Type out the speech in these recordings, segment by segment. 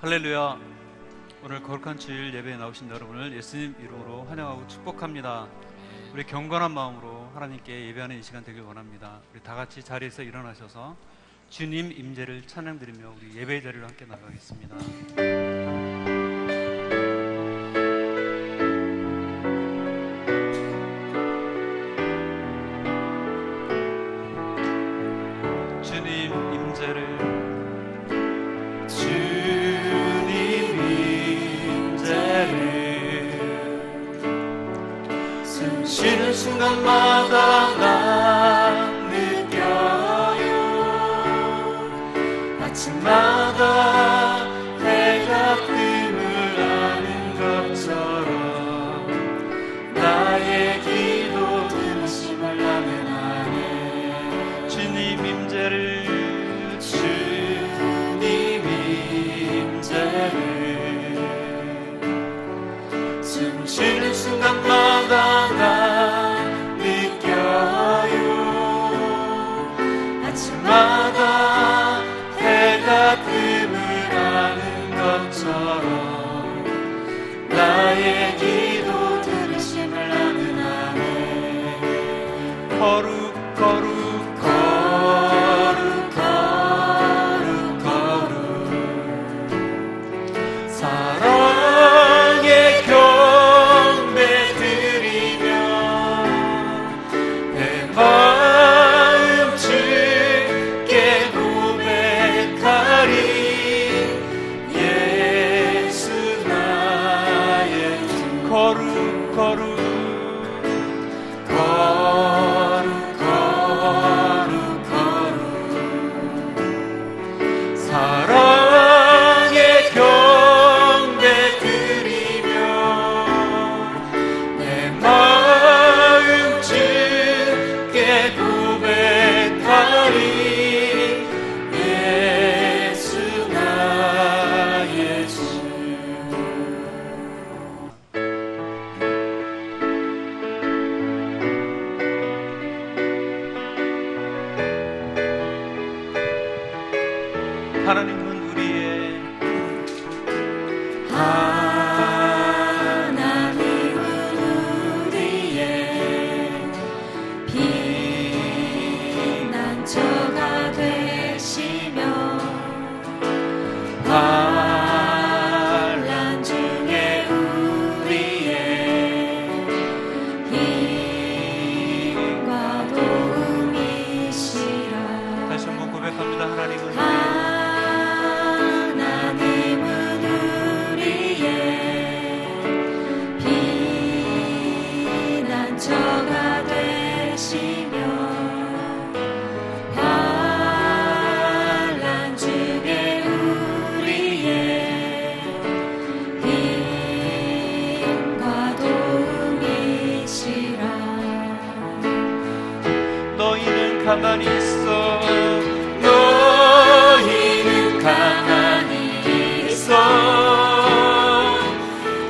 할렐루야. 오늘 거룩한 주일 예배에 나오신 여러분을 예수님 이름으로 환영하고 축복합니다. 우리 경건한 마음으로 하나님께 예배하는 이 시간 되길 원합니다. 우리 다 같이 자리에서 일어나셔서 주님 임재를 찬양드리며 우리 예배의 자리로 함께 나가겠습니다. 주님 임재를 쉬는 순간마다 난 느껴요. 아침마다 해가 뜸을 아는 것처럼 나의 기도 들으심을 나는 아네. 주님 임재를 주님 임재를 숨 쉬는 순간마다 난 느껴요. 아침마다 해가 뜸을 아는 것처럼 나의 기도 들으심을 나는 아네. 거룩 거룩 거룩 거룩 거룩 사랑의 경배 드리며 내 마음 주께 고백하리. 예수 나의 주. 거룩 거룩 거룩 거룩 거룩 사랑의 경배 드리며 내 마음 주께 고백하리. 예수 나의 주. 하나님은 우리의 하나님은 우리의 피난처가 되시며 환난 중에 우리의 힘과 도움이시라. 다시 한번 고백합니다. 하나님은 하나님은 우리의 피난처가 되시며 환난 중에 우리의 힘과 도움이시라. 너희는 가만히 있어. 너희는 가만히 있어.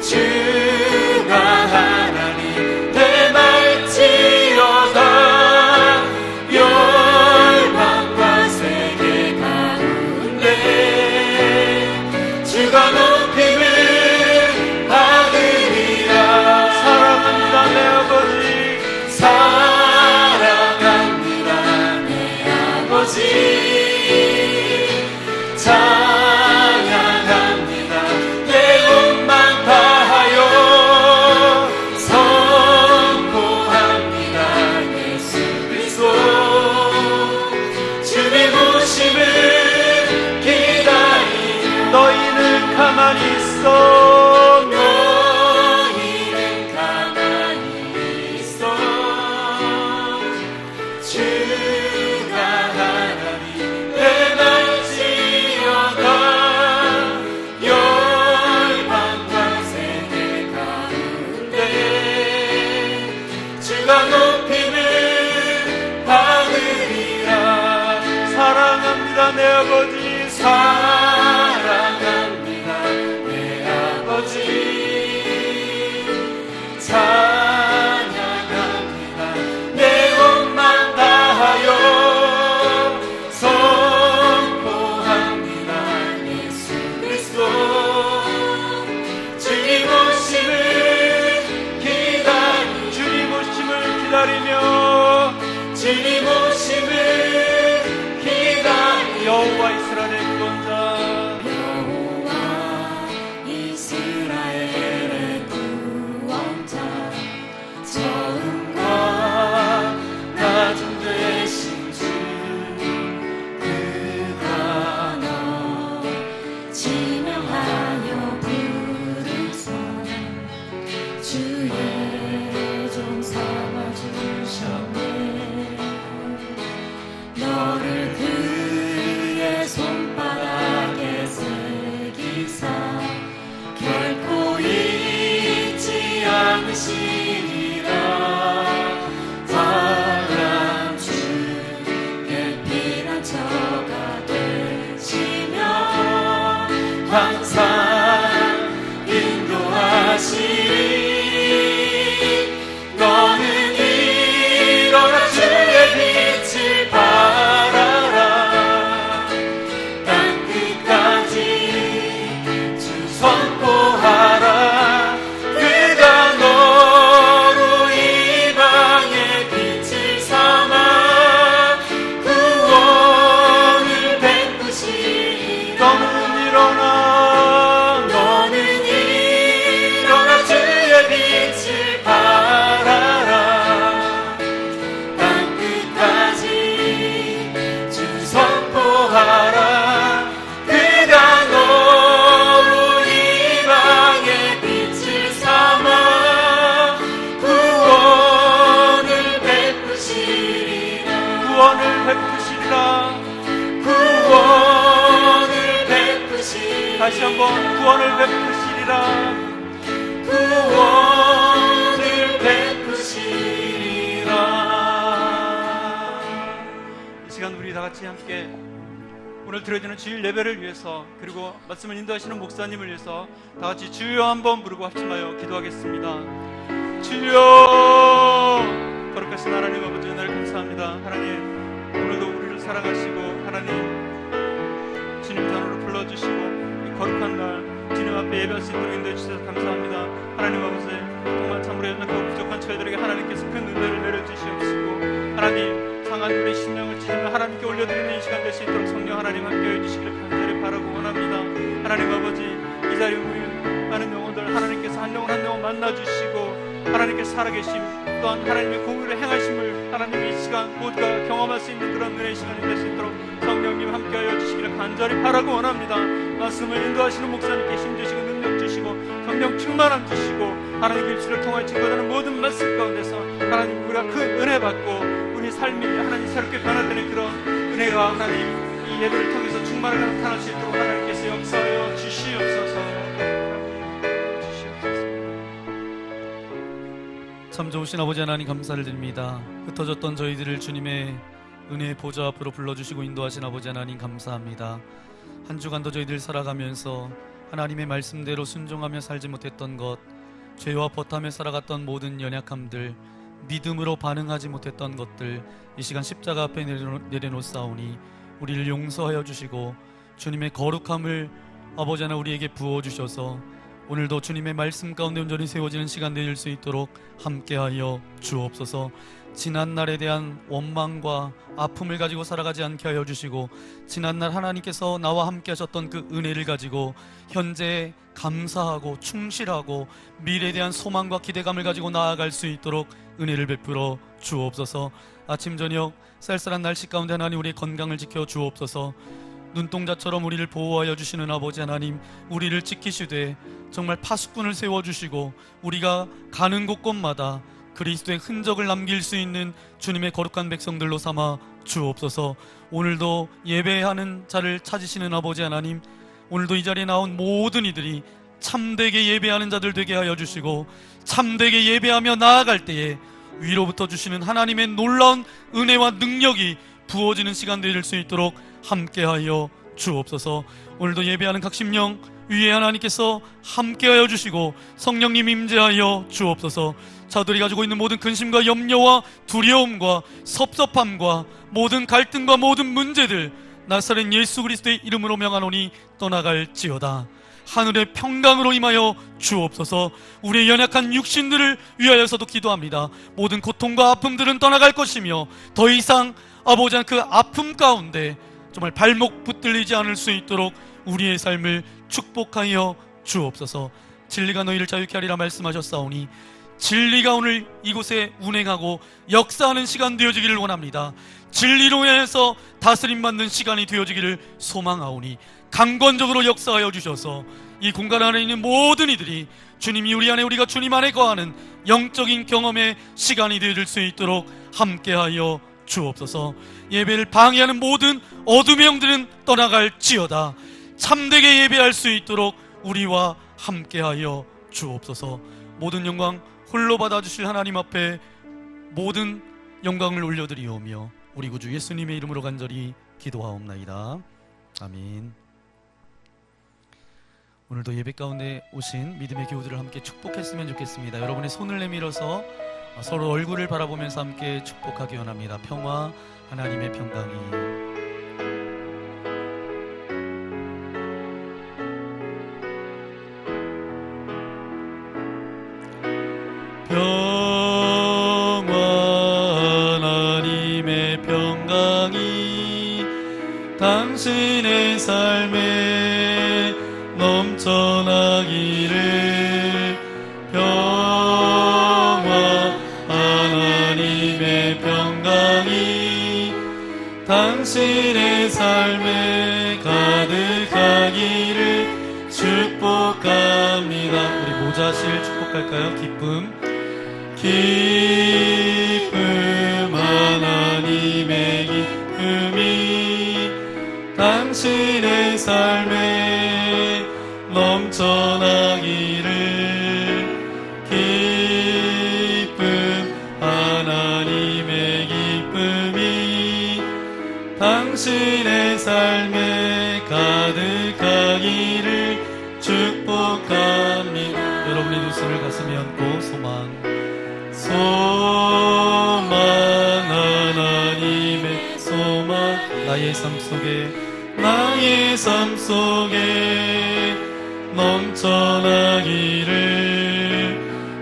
주가 하나님 내 말지어다. 열방과 세계 가운데 주가 높임을 받으리라. 사랑합니다 내 아버지. 사랑합니다 내 아버지. 찬양합니다 내 몸만 다하여. 선포합니다 예수 그리스도. 주님 오심을 기다리며 너희는 가만히 있어. 너희는 가만히 있어. 주가 하나님 내 말지어다. 열방과 세계 가운데 주가 높임을 받으리라. 사랑합니다 내 아버지. 사랑합니다 내 아버지. 찬양합니다 내 몸만 다하여. 선포합니다 예수 그리스도. 주의 종 삼아 주셨네. 너를 그의 손바닥에 새기사 결코 잊지 않으시리라. 바람 주의 피난처가 되시며 항상 인도하시리. 너는 일어나 주의 빛을 발하라. 땅끝까지 주 선포하라. 그가 너로 이방의 빛을 삼아 구원을 베푸시리. 너는 일어나 주의 빛을 발하라. 땅끝까지 주 선포하라. 그가 너로 이방의 빛을 삼아 구원을 베푸시리라. 구원을 베푸시리라. 다시 한번 구원을 베푸시리라. 구원을 베푸시리라. 이 시간 우리 다 같이 함께 오늘 드려지는 주일 예배를 위해서, 그리고 말씀을 인도하시는 목사님을 위해서 다 같이 주여 한번 부르고 합심하여 기도하겠습니다. 주여! 거룩하신 하나님 아버지, 은혜를 감사합니다. 하나님, 오늘도 우리를 사랑하시고 하나님 주님 전으로 불러주시고 이 거룩한 날 주님 앞에 예배할 수 있도록 인도해 주셔서 감사합니다. 하나님 아버지, 정말 참으로 연약하고 부족한 저희들에게 하나님께서 큰 은혜를 내려주시옵시고 하나님 상한 우리 심령을 찾으며 하나님께 올려드리는 이 시간 될 수 있도록 성령 하나님 함께해 주시기를 간절히 바라고 원합니다. 하나님 아버지, 이 자리에 모인 많은 영혼들 하나님께서 한 영혼 한 영혼 만나주시고 하나님께서 살아계심 또한 하나님의 공의를 행하심을 하나님 이 시간 모두가 경험할 수 있는 그런 은혜의 시간이 될 수 있도록 성령님 함께하여 주시기를 간절히 바라고 원합니다. 말씀을 인도하시는 목사님께 힘 주시고 능력 주시고 성령 충만함 주시고 하나님의 입술을 통하여 증거되는 모든 말씀 가운데서 하나님 우리가 큰 은혜 받고 우리 삶이 하나님 새롭게 변화되는 그런 은혜가 하나님 이 예배를 통해서 충만하게 나타날 수 있도록 하나님께서 역사하여 주시옵소서. 참 좋으신 아버지 하나님 감사를 드립니다. 흩어졌던 저희들을 주님의 은혜의 보좌 앞으로 불러주시고 인도하신 아버지 하나님 감사합니다. 한 주간도 저희들 살아가면서 하나님의 말씀대로 순종하며 살지 못했던 것, 죄와 버타며 살아갔던 모든 연약함들, 믿음으로 반응하지 못했던 것들 이 시간 십자가 앞에 내려놓사오니 우리를 용서하여 주시고 주님의 거룩함을 아버지 하나 우리에게 부어주셔서 오늘도 주님의 말씀 가운데 온전히 세워지는 시간 되실 수 있도록 함께하여 주옵소서. 지난날에 대한 원망과 아픔을 가지고 살아가지 않게 하여 주시고 지난날 하나님께서 나와 함께 하셨던 그 은혜를 가지고 현재에 감사하고 충실하고 미래에 대한 소망과 기대감을 가지고 나아갈 수 있도록 은혜를 베풀어 주옵소서. 아침 저녁 쌀쌀한 날씨 가운데 하나님 우리의 건강을 지켜 주옵소서. 눈동자처럼 우리를 보호하여 주시는 아버지 하나님, 우리를 지키시되 정말 파수꾼을 세워주시고 우리가 가는 곳곳마다 그리스도의 흔적을 남길 수 있는 주님의 거룩한 백성들로 삼아 주옵소서. 오늘도 예배하는 자를 찾으시는 아버지 하나님, 오늘도 이 자리에 나온 모든 이들이 참되게 예배하는 자들 되게 하여 주시고 참되게 예배하며 나아갈 때에 위로부터 주시는 하나님의 놀라운 은혜와 능력이 부어지는 시간 될 수 있도록 함께하여 주옵소서. 오늘도 예배하는 각 심령 위에 하나님께서 함께하여 주시고 성령님 임재하여 주옵소서. 자들이 가지고 있는 모든 근심과 염려와 두려움과 섭섭함과 모든 갈등과 모든 문제들 나사렛 예수 그리스도의 이름으로 명하노니 떠나갈지어다. 하늘의 평강으로 임하여 주옵소서. 우리의 연약한 육신들을 위하여서도 기도합니다. 모든 고통과 아픔들은 떠나갈 것이며 더 이상 아버지 그 아픔 가운데 정말 발목 붙들리지 않을 수 있도록 우리의 삶을 축복하여 주옵소서. 진리가 너희를 자유케 하리라 말씀하셨사오니 진리가 오늘 이곳에 운행하고 역사하는 시간 되어지기를 원합니다. 진리로 인해서 다스림받는 시간이 되어지기를 소망하오니 강권적으로 역사하여 주셔서 이 공간 안에 있는 모든 이들이 주님이 우리 안에, 우리가 주님 안에 거하는 영적인 경험의 시간이 되어질 수 있도록 함께하여 주옵소서. 예배를 방해하는 모든 어둠의 영들은 떠나갈지어다. 참되게 예배할 수 있도록 우리와 함께하여 주옵소서. 모든 영광 홀로 받아주실 하나님 앞에 모든 영광을 올려드리오며 우리 구주 예수님의 이름으로 간절히 기도하옵나이다. 아멘. 오늘도 예배 가운데 오신 믿음의 교우들을 함께 축복했으면 좋겠습니다. 여러분의 손을 내밀어서 서로 얼굴을 바라보면서 함께 축복하기 원합니다. 평화, 하나님의 평강이 하나님의 평강이 당신의 삶에 넘쳐나기를. 평화 하나님의 평강이 당신의 삶에 가득하기를 축복합니다. 우리 모자실 축복할까요? 기쁨 하나님의 기쁨이 당신의 삶에 넘쳐나기를. 기쁨 하나님의 기쁨이 당신의 삶에 가득하기를 축복합니다. 여러분의 두 손을 가슴에 얹고 소망 하나님의 소망. 나의 삶 속에 넘쳐나기를.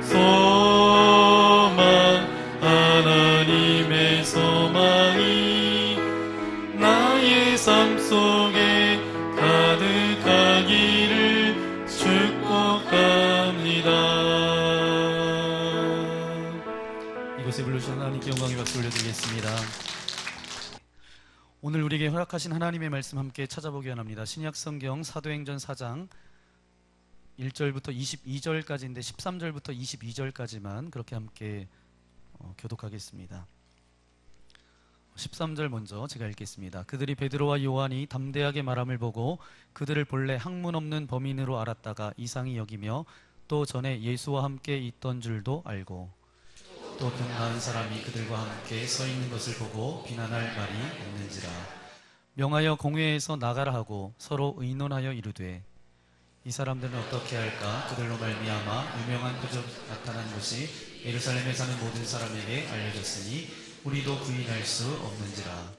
소망 하나님의 소망이 나의 삶 속에 가득하기를 축복합니다. 이곳에 불러주신 하나님께 영광의 박수 올려드리겠습니다. 오늘 우리에게 허락하신 하나님의 말씀 함께 찾아보기 원합니다. 신약성경 사도행전 4장 1절부터 22절까지인데 13절부터 22절까지만 그렇게 함께 교독하겠습니다. 13절 먼저 제가 읽겠습니다. 그들이 베드로와 요한이 담대하게 말함을 보고 그들을 본래 학문 없는 범인으로 알았다가 이상히 여기며 또 전에 예수와 함께 있던 줄도 알고 또 병나은 사람이 그들과 함께 서 있는 것을 보고 비난할 말이 없는지라. 명하여 공회에서 나가라 하고 서로 의논하여 이르되 이 사람들은 어떻게 할까? 그들로 말미암아 유명한 표적 나타난 것이 예루살렘에 사는 모든 사람에게 알려졌으니 우리도 부인할 수 없는지라.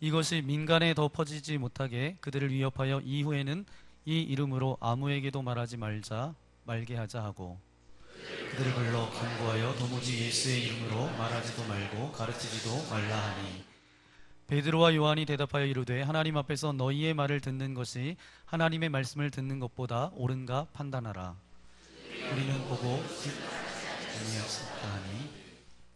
이것이 민간에 더 퍼지지 못하게 그들을 위협하여 이후에는 이 이름으로 아무에게도 말게 하자 하고 그들을 불러 경고하여 도무지 예수의 이름으로 말하지도 말고 가르치지도 말라 하니. 베드로와 요한이 대답하여 이르되 하나님 앞에서 너희의 말을 듣는 것이 하나님의 말씀을 듣는 것보다 옳은가 판단하라. 우리는 보고 아니었다 하니.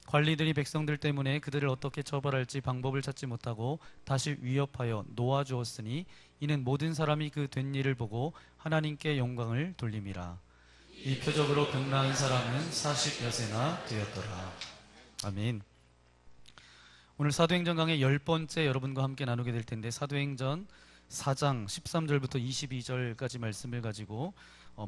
관리들이 백성들 때문에 그들을 어떻게 처벌할지 방법을 찾지 못하고 다시 위협하여 놓아주었으니 이는 모든 사람이 그 된 일을 보고 하나님께 영광을 돌림이라. 이 표적으로 병나은 사람은 40여세나 되었더라. 아멘. 오늘 사도행전 강의 10번째 여러분과 함께 나누게 될 텐데 사도행전 4장 13절부터 22절까지 말씀을 가지고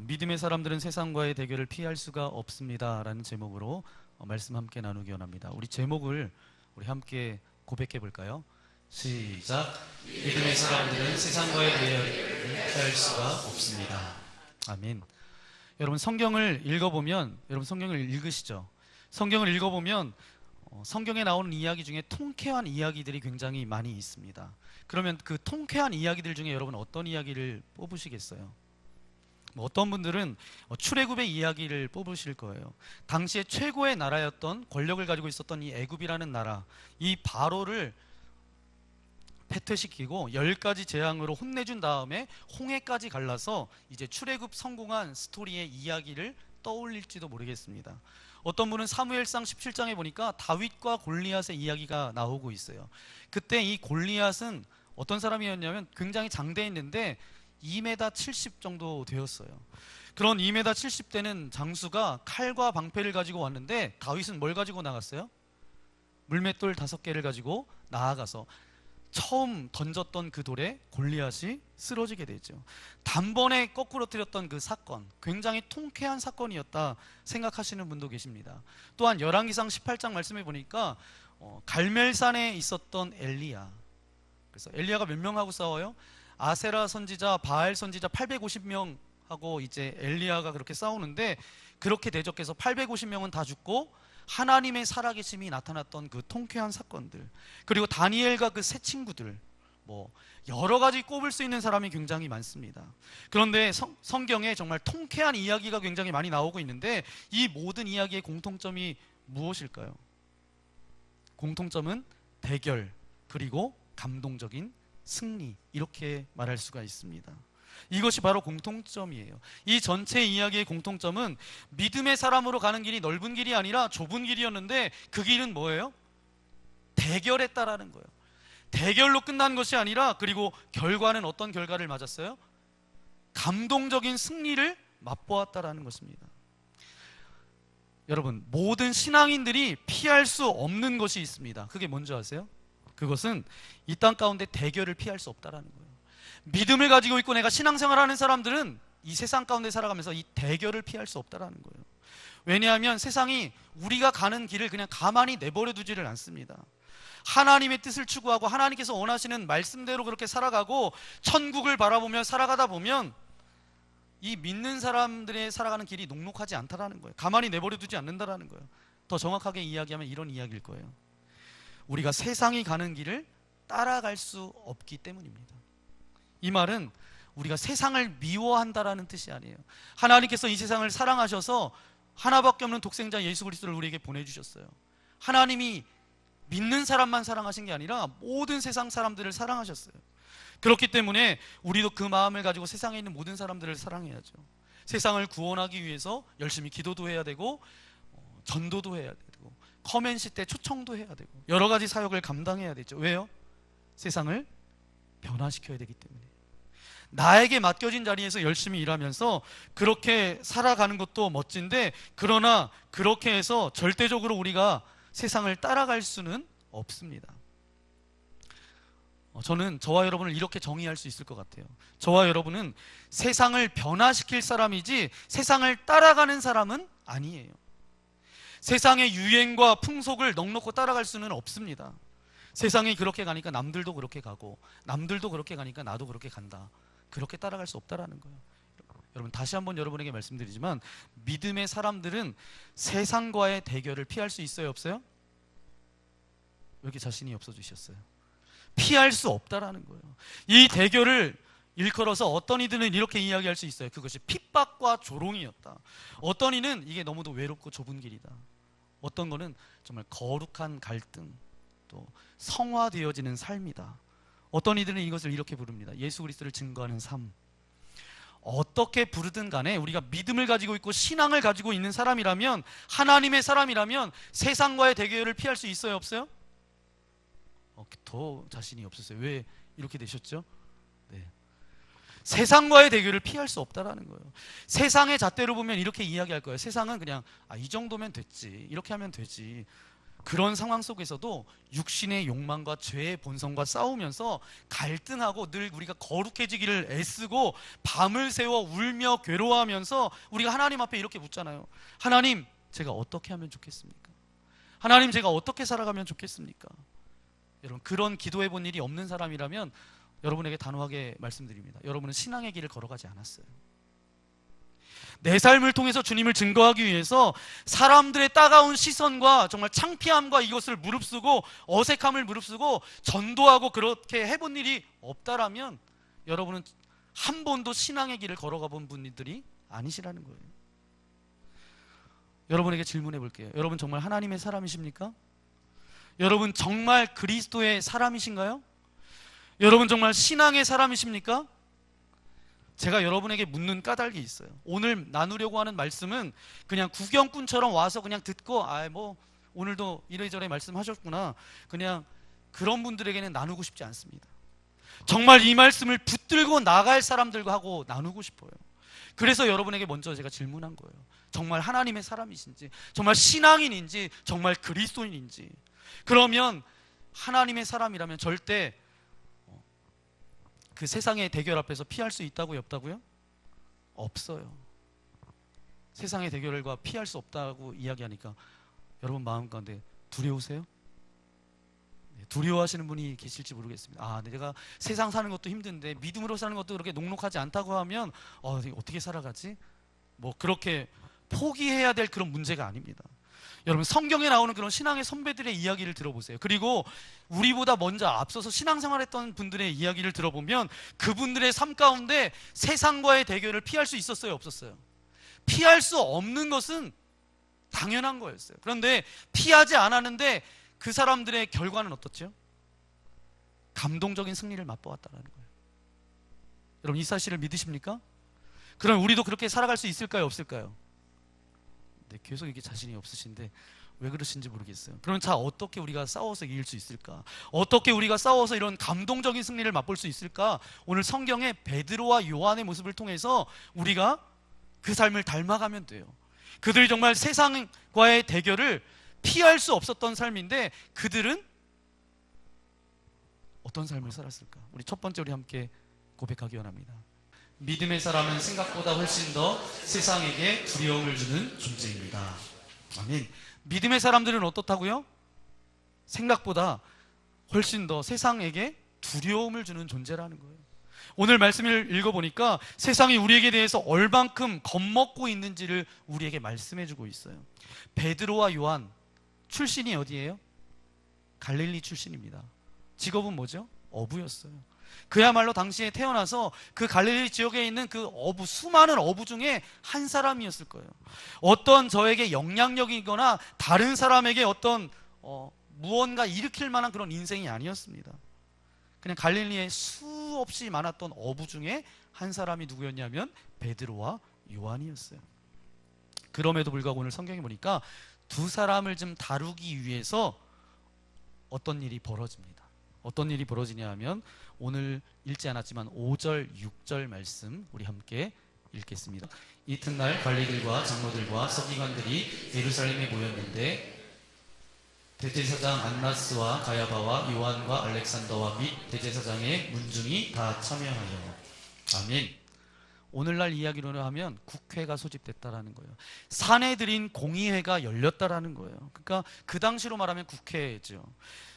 믿음의 사람들은 세상과의 대결을 피할 수가 없습니다 라는 제목으로 말씀 함께 나누기 원합니다. 우리 제목을 우리 함께 고백해 볼까요? 시작. 믿음의 사람들은 세상과의 대결을 피할 수가 없습니다. 아멘. 여러분 성경을 읽어보면, 여러분 성경을 읽으시죠? 성경을 읽어보면 성경에 나오는 이야기 중에 통쾌한 이야기들이 굉장히 많이 있습니다. 그러면 그 통쾌한 이야기들 중에 여러분 어떤 이야기를 뽑으시겠어요? 어떤 분들은 출애굽의 이야기를 뽑으실 거예요. 당시에 최고의 나라였던, 권력을 가지고 있었던 이 애굽이라는 나라, 이 바로를 패퇴시키고 10가지 재앙으로 혼내준 다음에 홍해까지 갈라서 이제 출애굽 성공한 스토리의 이야기를 떠올릴지도 모르겠습니다. 어떤 분은 사무엘상 17장에 보니까 다윗과 골리앗의 이야기가 나오고 있어요. 그때 이 골리앗은 어떤 사람이었냐면 굉장히 장대했는데 2m 70 정도 되었어요. 그런 2m 70대는 장수가 칼과 방패를 가지고 왔는데 다윗은 뭘 가지고 나갔어요? 물맷돌 5개를 가지고 나아가서 처음 던졌던 그 돌에 골리앗이 쓰러지게 되죠. 단번에 거꾸로뜨렸던 그 사건, 굉장히 통쾌한 사건이었다 생각하시는 분도 계십니다. 또한 열왕기상 18장 말씀해 보니까 갈멜산에 있었던 엘리야, 그래서 엘리야가 몇 명하고 싸워요? 아세라 선지자, 바알 선지자 850명하고 이제 엘리야가 그렇게 싸우는데, 그렇게 대적해서 850명은 다 죽고 하나님의 살아계심이 나타났던 그 통쾌한 사건들, 그리고 다니엘과 그 세 친구들, 뭐 여러 가지 꼽을 수 있는 사람이 굉장히 많습니다. 그런데 성경에 정말 통쾌한 이야기가 굉장히 많이 나오고 있는데, 이 모든 이야기의 공통점이 무엇일까요? 공통점은 대결, 그리고 감동적인 승리, 이렇게 말할 수가 있습니다. 이것이 바로 공통점이에요. 이 전체 이야기의 공통점은 믿음의 사람으로 가는 길이 넓은 길이 아니라 좁은 길이었는데, 그 길은 뭐예요? 대결했다라는 거예요. 대결로 끝난 것이 아니라, 그리고 결과는 어떤 결과를 맞았어요? 감동적인 승리를 맛보았다라는 것입니다. 여러분, 모든 신앙인들이 피할 수 없는 것이 있습니다. 그게 뭔지 아세요? 그것은 이 땅 가운데 대결을 피할 수 없다라는 거예요. 믿음을 가지고 있고 내가 신앙생활하는 사람들은 이 세상 가운데 살아가면서 이 대결을 피할 수 없다라는 거예요. 왜냐하면 세상이 우리가 가는 길을 그냥 가만히 내버려 두지를 않습니다. 하나님의 뜻을 추구하고 하나님께서 원하시는 말씀대로 그렇게 살아가고 천국을 바라보며 살아가다 보면 이 믿는 사람들의 살아가는 길이 녹록하지 않다라는 거예요. 가만히 내버려 두지 않는다라는 거예요. 더 정확하게 이야기하면 이런 이야기일 거예요. 우리가 세상이 가는 길을 따라갈 수 없기 때문입니다. 이 말은 우리가 세상을 미워한다라는 뜻이 아니에요. 하나님께서 이 세상을 사랑하셔서 하나밖에 없는 독생자 예수 그리스도를 우리에게 보내주셨어요. 하나님이 믿는 사람만 사랑하신 게 아니라 모든 세상 사람들을 사랑하셨어요. 그렇기 때문에 우리도 그 마음을 가지고 세상에 있는 모든 사람들을 사랑해야죠. 세상을 구원하기 위해서 열심히 기도도 해야 되고, 전도도 해야 되고, 커맨시 때 초청도 해야 되고, 여러 가지 사역을 감당해야 되죠. 왜요? 세상을 변화시켜야 되기 때문에. 나에게 맡겨진 자리에서 열심히 일하면서 그렇게 살아가는 것도 멋진데, 그러나 그렇게 해서 절대적으로 우리가 세상을 따라갈 수는 없습니다. 저는 저와 여러분을 이렇게 정의할 수 있을 것 같아요. 저와 여러분은 세상을 변화시킬 사람이지 세상을 따라가는 사람은 아니에요. 세상의 유행과 풍속을 넉넉히 따라갈 수는 없습니다. 세상이 그렇게 가니까 남들도 그렇게 가고, 남들도 그렇게 가니까 나도 그렇게 간다. 그렇게 따라갈 수 없다라는 거예요. 여러분, 다시 한번 여러분에게 말씀드리지만, 믿음의 사람들은 세상과의 대결을 피할 수 있어요, 없어요? 왜 이렇게 자신이 없어지셨어요? 피할 수 없다라는 거예요. 이 대결을 일컬어서 어떤 이들은 이렇게 이야기할 수 있어요. 그것이 핍박과 조롱이었다. 어떤 이는 이게 너무도 외롭고 좁은 길이다. 어떤 거는 정말 거룩한 갈등, 또 성화되어지는 삶이다. 어떤 이들은 이것을 이렇게 부릅니다. 예수 그리스도를 증거하는 삶. 어떻게 부르든 간에 우리가 믿음을 가지고 있고 신앙을 가지고 있는 사람이라면, 하나님의 사람이라면 세상과의 대결을 피할 수 있어요, 없어요? 더 자신이 없었어요. 왜 이렇게 되셨죠? 네. 세상과의 대결을 피할 수 없다라는 거예요. 세상의 잣대로 보면 이렇게 이야기할 거예요. 세상은 그냥 이 정도면 됐지, 이렇게 하면 되지. 그런 상황 속에서도 육신의 욕망과 죄의 본성과 싸우면서 갈등하고 늘 우리가 거룩해지기를 애쓰고 밤을 새워 울며 괴로워하면서 우리가 하나님 앞에 이렇게 묻잖아요. 하나님, 제가 어떻게 하면 좋겠습니까? 하나님, 제가 어떻게 살아가면 좋겠습니까? 여러분, 그런 기도해 본 일이 없는 사람이라면 여러분에게 단호하게 말씀드립니다. 여러분은 신앙의 길을 걸어가지 않았어요. 내 삶을 통해서 주님을 증거하기 위해서 사람들의 따가운 시선과 정말 창피함과 이것을 무릅쓰고 어색함을 무릅쓰고 전도하고 그렇게 해본 일이 없다라면 여러분은 한 번도 신앙의 길을 걸어가 본 분들이 아니시라는 거예요. 여러분에게 질문해 볼게요. 여러분 정말 하나님의 사람이십니까? 여러분 정말 그리스도의 사람이신가요? 여러분 정말 신앙의 사람이십니까? 제가 여러분에게 묻는 까닭이 있어요. 오늘 나누려고 하는 말씀은 그냥 구경꾼처럼 와서 그냥 듣고 오늘도 이래저래 말씀하셨구나, 그냥 그런 분들에게는 나누고 싶지 않습니다. 정말 이 말씀을 붙들고 나갈 사람들과 하고 나누고 싶어요. 그래서 여러분에게 먼저 제가 질문한 거예요. 정말 하나님의 사람이신지, 정말 신앙인인지, 정말 그리스도인인지. 그러면 하나님의 사람이라면 절대 그 세상의 대결 앞에서 피할 수 있다고요, 없다고요? 없어요. 세상의 대결과 피할 수 없다고 이야기하니까 여러분 마음 가운데 두려우세요? 네, 두려워하시는 분이 계실지 모르겠습니다. 아, 내가 세상 사는 것도 힘든데 믿음으로 사는 것도 그렇게 녹록하지 않다고 하면 어떻게 살아가지? 뭐 그렇게 포기해야 될 그런 문제가 아닙니다. 여러분, 성경에 나오는 그런 신앙의 선배들의 이야기를 들어보세요. 그리고 우리보다 먼저 앞서서 신앙생활했던 분들의 이야기를 들어보면 그분들의 삶 가운데 세상과의 대결을 피할 수 있었어요, 없었어요? 피할 수 없는 것은 당연한 거였어요. 그런데 피하지 않았는데 그 사람들의 결과는 어떻죠? 감동적인 승리를 맛보았다는 거예요. 여러분, 이 사실을 믿으십니까? 그럼 우리도 그렇게 살아갈 수 있을까요, 없을까요? 네, 계속 이게 자신이 없으신데 왜 그러신지 모르겠어요. 그럼 자, 어떻게 우리가 싸워서 이길 수 있을까? 어떻게 우리가 싸워서 이런 감동적인 승리를 맛볼 수 있을까? 오늘 성경의 베드로와 요한의 모습을 통해서 우리가 그 삶을 닮아가면 돼요. 그들이 정말 세상과의 대결을 피할 수 없었던 삶인데 그들은 어떤 삶을 살았을까? 우리 첫 번째 우리 함께 고백하기 원합니다. 믿음의 사람은 생각보다 훨씬 더 세상에게 두려움을 주는 존재입니다. 아멘. 믿음의 사람들은 어떻다고요? 생각보다 훨씬 더 세상에게 두려움을 주는 존재라는 거예요. 오늘 말씀을 읽어보니까 세상이 우리에게 대해서 얼만큼 겁먹고 있는지를 우리에게 말씀해주고 있어요. 베드로와 요한 출신이 어디예요? 갈릴리 출신입니다. 직업은 뭐죠? 어부였어요. 그야말로 당시에 태어나서 그 갈릴리 지역에 있는 그 어부, 수많은 어부 중에 한 사람이었을 거예요. 어떤 저에게 영향력이거나 다른 사람에게 어떤 무언가 일으킬 만한 그런 인생이 아니었습니다. 그냥 갈릴리에 수없이 많았던 어부 중에 한 사람이 누구였냐면 베드로와 요한이었어요. 그럼에도 불구하고 오늘 성경에 보니까 두 사람을 좀 다루기 위해서 어떤 일이 벌어집니다. 어떤 일이 벌어지냐 하면 오늘 읽지 않았지만 5절, 6절 말씀 우리 함께 읽겠습니다. 이튿날 관리들과 장로들과 서기관들이 예루살렘에 모였는데 대제사장 안나스와 가야바와 요한과 알렉산더와 및 대제사장의 문중이 다 참여하여. 아멘. 오늘날 이야기로 하면 국회가 소집됐다라는 거예요. 사내들인 공의회가 열렸다라는 거예요. 그러니까 그 당시로 말하면 국회죠.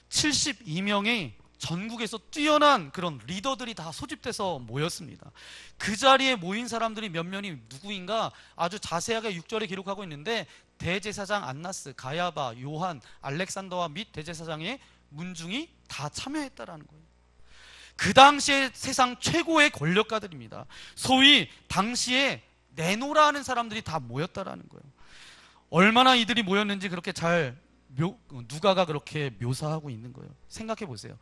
72명의 전국에서 뛰어난 그런 리더들이 다 소집돼서 모였습니다. 그 자리에 모인 사람들이 몇 명이 누구인가 아주 자세하게 6절에 기록하고 있는데 대제사장 안나스, 가야바, 요한, 알렉산더와 및 대제사장의 문중이 다 참여했다라는 거예요. 그 당시에 세상 최고의 권력가들입니다. 소위 당시에 내노라 하는 사람들이 다 모였다라는 거예요. 얼마나 이들이 모였는지 그렇게 누가가 그렇게 묘사하고 있는 거예요. 생각해 보세요.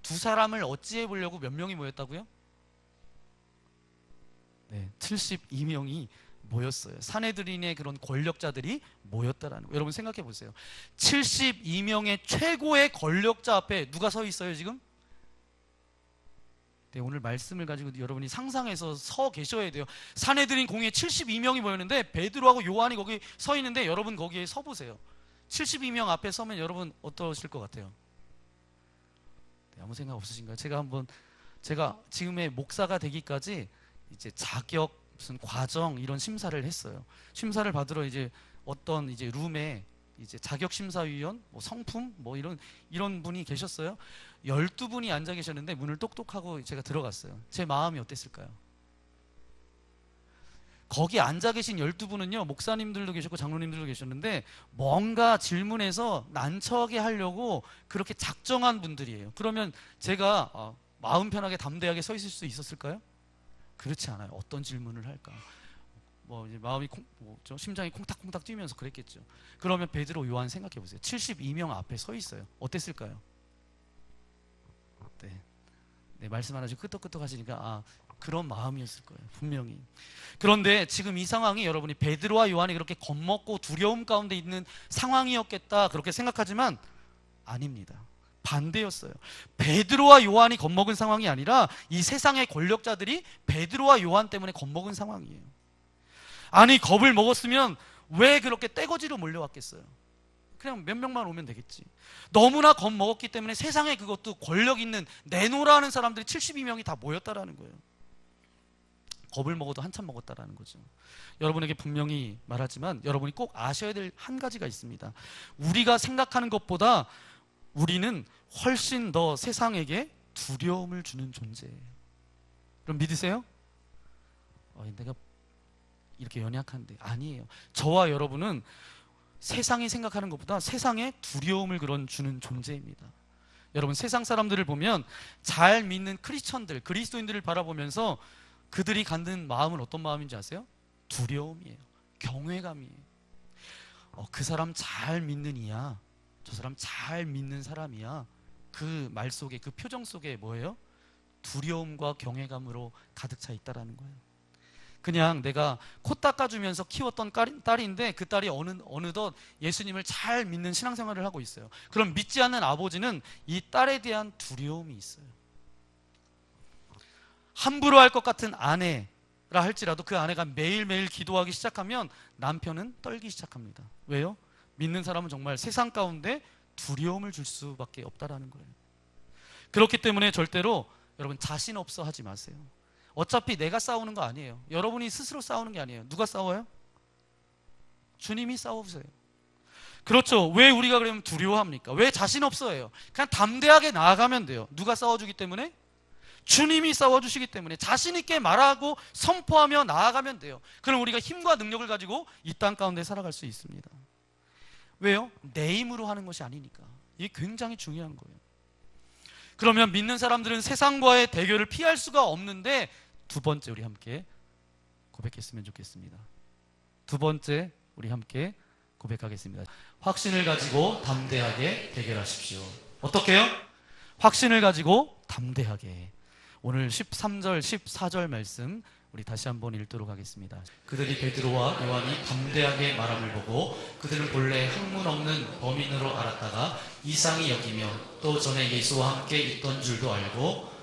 두 사람을 어찌해 보려고 몇 명이 모였다고요? 네, 72명이 모였어요. 사내들인의 그런 권력자들이 모였다라는 거예요. 여러분 생각해 보세요. 72명의 최고의 권력자 앞에 누가 서 있어요 지금? 네, 오늘 말씀을 가지고 여러분이 상상해서 서 계셔야 돼요. 사내들인 공회에 72명이 모였는데 베드로하고 요한이 거기 서 있는데 여러분 거기에 서 보세요. 72명 앞에 서면 여러분 어떠실 것 같아요? 네, 아무 생각 없으신가요? 제가 지금의 목사가 되기까지 이제 자격 무슨 과정 이런 심사를 했어요. 심사를 받으러 이제 어떤 이제 룸에 이제 자격 심사위원, 뭐 성품 뭐 이런 분이 계셨어요. 12분이 앉아 계셨는데 문을 똑똑하고 제가 들어갔어요. 제 마음이 어땠을까요? 거기 앉아 계신 12분은요, 목사님들도 계셨고 장로님들도 계셨는데 뭔가 질문해서 난처하게 하려고 그렇게 작정한 분들이에요. 그러면 제가 마음 편하게 담대하게 서 있을 수 있었을까요? 그렇지 않아요. 어떤 질문을 할까? 뭐 이제 마음이 심장이 콩닥콩닥 뛰면서 그랬겠죠. 그러면 베드로, 요한 생각해 보세요. 72명 앞에 서 있어요. 어땠을까요? 네, 말씀 안 하시고 끄떡끄떡 하시니까 그런 마음이었을 거예요. 분명히. 그런데 지금 이 상황이 여러분이 베드로와 요한이 그렇게 겁먹고 두려움 가운데 있는 상황이었겠다 그렇게 생각하지만 아닙니다. 반대였어요. 베드로와 요한이 겁먹은 상황이 아니라 이 세상의 권력자들이 베드로와 요한 때문에 겁먹은 상황이에요. 아니, 겁을 먹었으면 왜 그렇게 떼거지로 몰려왔겠어요? 그냥 몇 명만 오면 되겠지. 너무나 겁먹었기 때문에 세상에 그것도 권력 있는 내노라는 사람들이 72명이 다 모였다라는 거예요. 겁을 먹어도 한참 먹었다라는 거죠. 여러분에게 분명히 말하지만 여러분이 꼭 아셔야 될 한 가지가 있습니다. 우리가 생각하는 것보다 우리는 훨씬 더 세상에게 두려움을 주는 존재예요. 그럼 믿으세요? 내가 이렇게 연약한데. 아니에요. 저와 여러분은 세상이 생각하는 것보다 세상에 두려움을 주는 존재입니다. 여러분, 세상 사람들을 보면 잘 믿는 크리스천들, 그리스도인들을 바라보면서 그들이 갖는 마음은 어떤 마음인지 아세요? 두려움이에요. 경외감이에요. 그 사람 잘 믿는 이야, 저 사람 잘 믿는 사람이야. 그 말 속에, 그 표정 속에 뭐예요? 두려움과 경외감으로 가득 차 있다라는 거예요. 그냥 내가 코 닦아주면서 키웠던 딸인데 그 딸이 어느덧 예수님을 잘 믿는 신앙생활을 하고 있어요. 그럼 믿지 않는 아버지는 이 딸에 대한 두려움이 있어요. 함부로 할 것 같은 아내라 할지라도 그 아내가 매일매일 기도하기 시작하면 남편은 떨기 시작합니다. 왜요? 믿는 사람은 정말 세상 가운데 두려움을 줄 수밖에 없다라는 거예요. 그렇기 때문에 절대로 여러분 자신 없어 하지 마세요. 어차피 내가 싸우는 거 아니에요. 여러분이 스스로 싸우는 게 아니에요. 누가 싸워요? 주님이 싸우세요. 그렇죠. 왜 우리가 그러면 두려워합니까? 왜 자신 없어해요? 그냥 담대하게 나아가면 돼요. 누가 싸워주기 때문에? 주님이 싸워주시기 때문에 자신 있게 말하고 선포하며 나아가면 돼요. 그럼 우리가 힘과 능력을 가지고 이 땅 가운데 살아갈 수 있습니다. 왜요? 내 힘으로 하는 것이 아니니까. 이게 굉장히 중요한 거예요. 그러면 믿는 사람들은 세상과의 대결을 피할 수가 없는데 두 번째 우리 함께 고백했으면 좋겠습니다. 두 번째 우리 함께 고백하겠습니다. 확신을 가지고 담대하게 대결하십시오. 어떻게요? 확신을 가지고 담대하게. 오늘 13절, 14절 말씀 우리 다시 한번 읽도록 하겠습니다. 그들이 베드로와 요한이 담대하게 말함을 보고 그들은 본래 학문 없는 범인으로 알았다가 이상히 여기며 또 전에 예수와 함께 있던 줄도 알고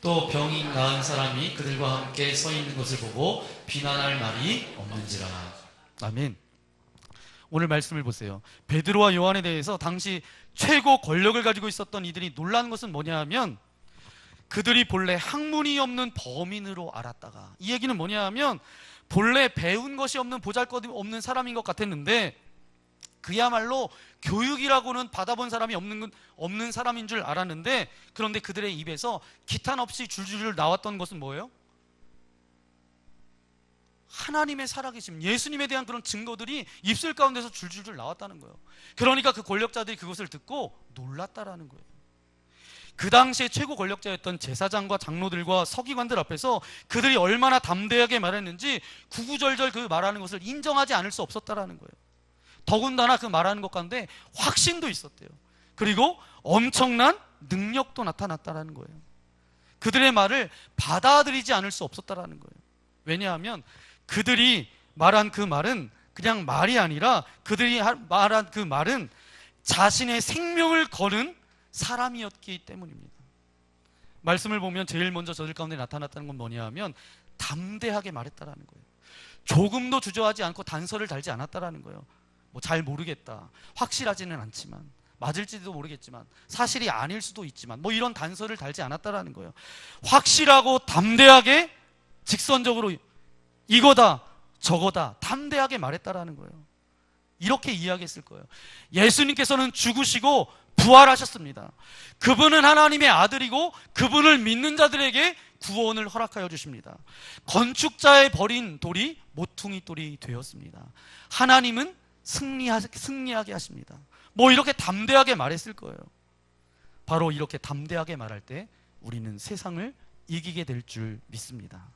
또 병이 나은 사람이 그들과 함께 서 있는 것을 보고 비난할 말이 없는지라. 아멘. 오늘 말씀을 보세요. 베드로와 요한에 대해서 당시 최고 권력을 가지고 있었던 이들이 놀란 것은 뭐냐 하면 그들이 본래 학문이 없는 범인으로 알았다가, 이 얘기는 뭐냐 하면 본래 배운 것이 없는 보잘것 없는 사람인 것 같았는데 그야말로 교육이라고는 받아본 사람이 없는 사람인 줄 알았는데, 그런데 그들의 입에서 기탄 없이 줄줄 나왔던 것은 뭐예요? 하나님의 살아계심, 예수님에 대한 그런 증거들이 입술 가운데서 줄줄줄 나왔다는 거예요. 그러니까 그 권력자들이 그것을 듣고 놀랐다라는 거예요. 그 당시에 최고 권력자였던 제사장과 장로들과 서기관들 앞에서 그들이 얼마나 담대하게 말했는지 구구절절 그 말하는 것을 인정하지 않을 수 없었다라는 거예요. 더군다나 그 말하는 것 가운데 확신도 있었대요. 그리고 엄청난 능력도 나타났다라는 거예요. 그들의 말을 받아들이지 않을 수 없었다라는 거예요. 왜냐하면 그들이 말한 그 말은 그냥 말이 아니라 그들이 말한 그 말은 자신의 생명을 거는 사람이었기 때문입니다. 말씀을 보면 제일 먼저 저들 가운데 나타났다는 건 뭐냐 하면 담대하게 말했다라는 거예요. 조금도 주저하지 않고 단서를 달지 않았다라는 거예요. 뭐 잘 모르겠다, 확실하지는 않지만, 맞을지도 모르겠지만, 사실이 아닐 수도 있지만, 뭐 이런 단서를 달지 않았다라는 거예요. 확실하고 담대하게 직선적으로 이거다 저거다 담대하게 말했다라는 거예요. 이렇게 이야기했을 거예요. 예수님께서는 죽으시고 부활하셨습니다. 그분은 하나님의 아들이고 그분을 믿는 자들에게 구원을 허락하여 주십니다. 건축자의 버린 돌이 모퉁이 돌이 되었습니다. 하나님은 승리하게 하십니다. 뭐 이렇게 담대하게 말했을 거예요. 바로 이렇게 담대하게 말할 때 우리는 세상을 이기게 될 줄 믿습니다.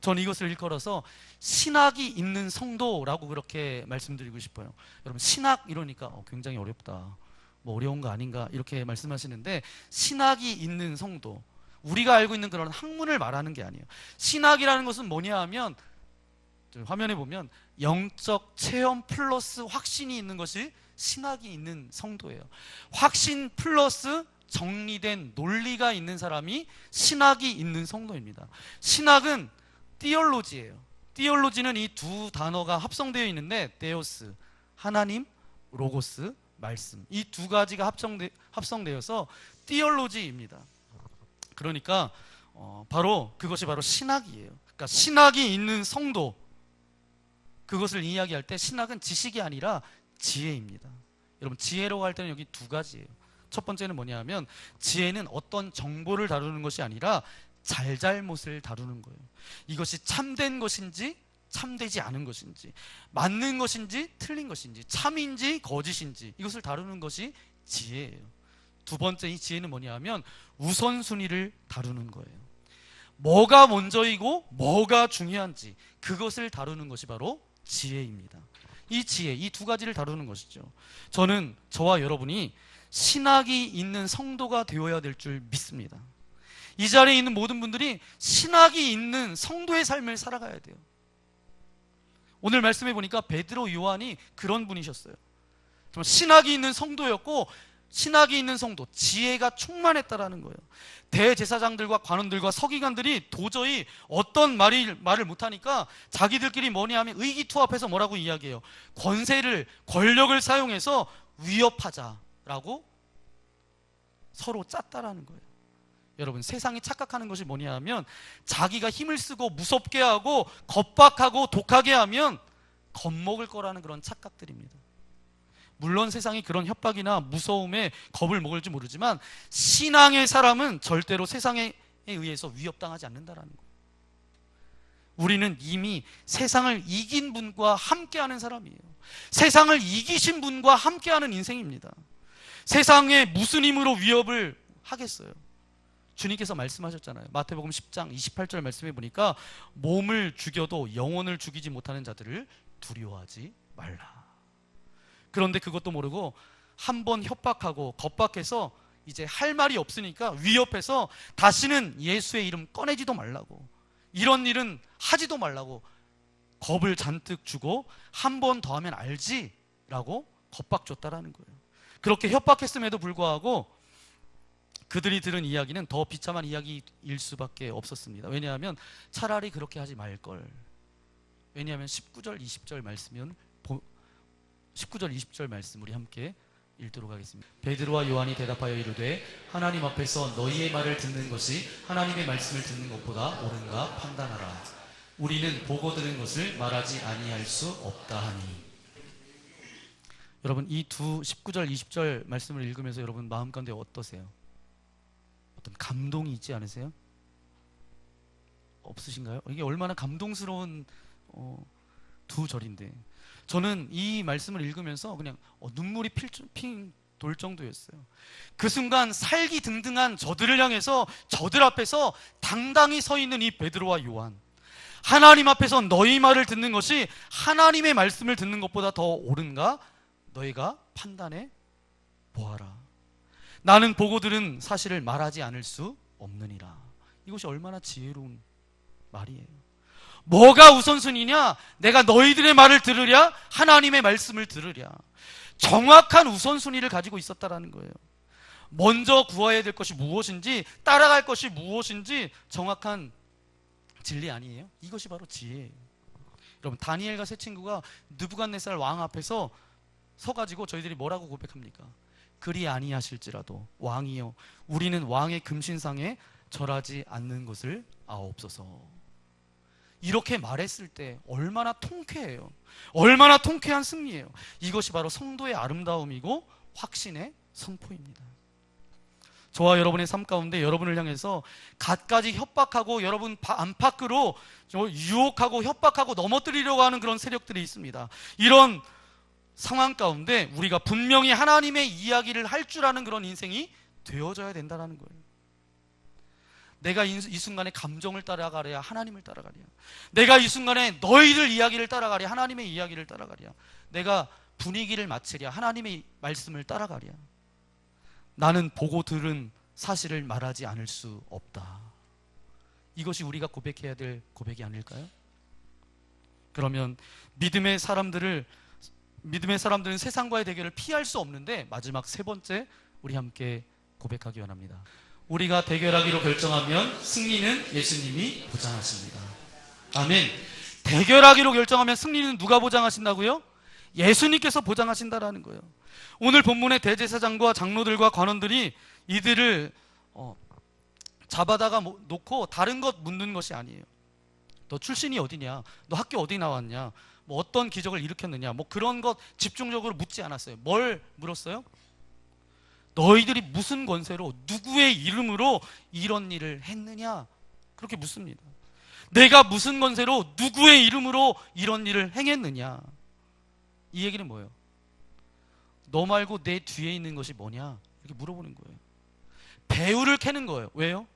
저는 이것을 일컬어서 신학이 있는 성도라고 그렇게 말씀드리고 싶어요. 여러분, 신학 이러니까 굉장히 어렵다, 뭐 어려운 거 아닌가 이렇게 말씀하시는데, 신학이 있는 성도, 우리가 알고 있는 그런 학문을 말하는 게 아니에요. 신학이라는 것은 뭐냐 하면 화면에 보면 영적 체험 플러스 확신이 있는 것이 신학이 있는 성도예요. 확신 플러스 정리된 논리가 있는 사람이 신학이 있는 성도입니다. 신학은 띠올로지예요. 띠올로지는 이 두 단어가 합성되어 있는데, 데오스, 하나님, 로고스, 말씀, 이 두 가지가 합성되어서 띠올로지입니다. 그러니까 그것이 바로 신학이에요. 그러니까 신학이 있는 성도, 그것을 이야기할 때 신학은 지식이 아니라 지혜입니다. 여러분, 지혜라고 할 때는 여기 두 가지예요. 첫 번째는 뭐냐 하면, 지혜는 어떤 정보를 다루는 것이 아니라 잘잘못을 다루는 거예요. 이것이 참된 것인지 참되지 않은 것인지, 맞는 것인지 틀린 것인지, 참인지 거짓인지, 이것을 다루는 것이 지혜예요. 두 번째, 이 지혜는 뭐냐 하면 우선순위를 다루는 거예요. 뭐가 먼저이고 뭐가 중요한지, 그것을 다루는 것이 바로 지혜입니다. 이 지혜, 이 두 가지를 다루는 것이죠. 저는 저와 여러분이 신학이 있는 성도가 되어야 될 줄 믿습니다. 이 자리에 있는 모든 분들이 신학이 있는 성도의 삶을 살아가야 돼요. 오늘 말씀해 보니까 베드로, 요한이 그런 분이셨어요. 정말 신학이 있는 성도였고, 신학이 있는 성도, 지혜가 충만했다라는 거예요. 대제사장들과 관원들과 서기관들이 도저히 어떤 말을 못하니까 자기들끼리 뭐냐 하면 의기투합해서 뭐라고 이야기해요? 권력을 사용해서 위협하자라고 서로 짰다라는 거예요. 여러분, 세상이 착각하는 것이 뭐냐 하면, 자기가 힘을 쓰고 무섭게 하고 겁박하고 독하게 하면 겁먹을 거라는 그런 착각들입니다. 물론 세상이 그런 협박이나 무서움에 겁을 먹을지 모르지만, 신앙의 사람은 절대로 세상에 의해서 위협당하지 않는다라는 거예요. 우리는 이미 세상을 이긴 분과 함께하는 사람이에요. 세상을 이기신 분과 함께하는 인생입니다. 세상에 무슨 힘으로 위협을 하겠어요? 주님께서 말씀하셨잖아요. 마태복음 10장 28절 말씀해 보니까, 몸을 죽여도 영혼을 죽이지 못하는 자들을 두려워하지 말라. 그런데 그것도 모르고 한 번 협박하고 겁박해서 이제 할 말이 없으니까 위협해서 다시는 예수의 이름 꺼내지도 말라고, 이런 일은 하지도 말라고 겁을 잔뜩 주고, 한 번 더 하면 알지 라고 겁박 줬다라는 거예요. 그렇게 협박했음에도 불구하고 그들이 들은 이야기는 더 비참한 이야기일 수밖에 없었습니다. 왜냐하면 차라리 그렇게 하지 말걸. 왜냐하면 19절 20절 말씀 우리 함께 읽도록 하겠습니다. 베드로와 요한이 대답하여 이르되, 하나님 앞에서 너희의 말을 듣는 것이 하나님의 말씀을 듣는 것보다 옳은가 판단하라. 우리는 보고 들은 것을 말하지 아니할 수 없다 하니. 여러분, 이 두 19절 20절 말씀을 읽으면서 여러분 마음 가운데 어떠세요? 어떤 감동이 있지 않으세요? 없으신가요? 이게 얼마나 감동스러운 두 절인데, 저는 이 말씀을 읽으면서 그냥 눈물이 핑 돌 정도였어요. 그 순간 살기등등한 저들을 향해서, 저들 앞에서 당당히 서 있는 이 베드로와 요한, 하나님 앞에서 너희 말을 듣는 것이 하나님의 말씀을 듣는 것보다 더 옳은가? 너희가 판단해 보아라. 나는 보고 들은 사실을 말하지 않을 수 없느니라. 이것이 얼마나 지혜로운 말이에요. 뭐가 우선순위냐? 내가 너희들의 말을 들으랴? 하나님의 말씀을 들으랴? 정확한 우선순위를 가지고 있었다라는 거예요. 먼저 구해야 될 것이 무엇인지, 따라갈 것이 무엇인지 정확한 진리 아니에요? 이것이 바로 지혜예요. 여러분, 다니엘과 세 친구가 느부갓네살 왕 앞에서 서가지고 저희들이 뭐라고 고백합니까? 그리 아니하실지라도 왕이여, 우리는 왕의 금신상에 절하지 않는 것을 아옵소서. 이렇게 말했을 때 얼마나 통쾌해요. 얼마나 통쾌한 승리예요. 이것이 바로 성도의 아름다움이고 확신의 선포입니다. 저와 여러분의 삶 가운데 여러분을 향해서 갖가지 협박하고 여러분 안팎으로 유혹하고 협박하고 넘어뜨리려고 하는 그런 세력들이 있습니다. 이런 상황 가운데 우리가 분명히 하나님의 이야기를 할 줄 아는 그런 인생이 되어져야 된다는 거예요. 내가 이 순간에 감정을 따라가랴, 하나님을 따라가랴. 내가 이 순간에 너희들 이야기를 따라가랴, 하나님의 이야기를 따라가랴. 내가 분위기를 맞추랴, 하나님의 말씀을 따라가랴. 나는 보고 들은 사실을 말하지 않을 수 없다. 이것이 우리가 고백해야 될 고백이 아닐까요? 그러면 믿음의 사람들은 세상과의 대결을 피할 수 없는데, 마지막 세 번째 우리 함께 고백하기 원합니다. 우리가 대결하기로 결정하면 승리는 예수님이 보장하십니다. 아멘. 대결하기로 결정하면 승리는 누가 보장하신다고요? 예수님께서 보장하신다라는 거예요. 오늘 본문의 대제사장과 장로들과 관원들이 이들을 잡아다가 놓고 다른 것 묻는 것이 아니에요. 너 출신이 어디냐? 너 학교 어디 나왔냐? 뭐 어떤 기적을 일으켰느냐? 뭐 그런 것 집중적으로 묻지 않았어요. 뭘 물었어요? 너희들이 무슨 권세로 누구의 이름으로 이런 일을 했느냐? 그렇게 묻습니다. 내가 무슨 권세로 누구의 이름으로 이런 일을 행했느냐? 이 얘기는 뭐예요? 너 말고 내 뒤에 있는 것이 뭐냐? 이렇게 물어보는 거예요. 배후를 캐는 거예요. 왜요?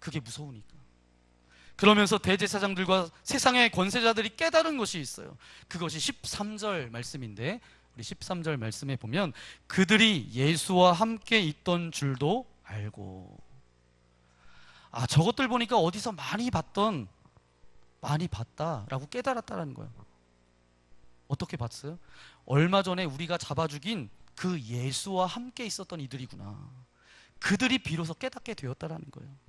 그게 무서우니까. 그러면서 대제사장들과 세상의 권세자들이 깨달은 것이 있어요. 그것이 13절 말씀인데, 우리 13절 말씀에 보면 그들이 예수와 함께 있던 줄도 알고, 저것들 보니까 어디서 많이 봤다라고 깨달았다라는 거예요. 어떻게 봤어요? 얼마 전에 우리가 잡아 죽인 그 예수와 함께 있었던 이들이구나. 그들이 비로소 깨닫게 되었다라는 거예요.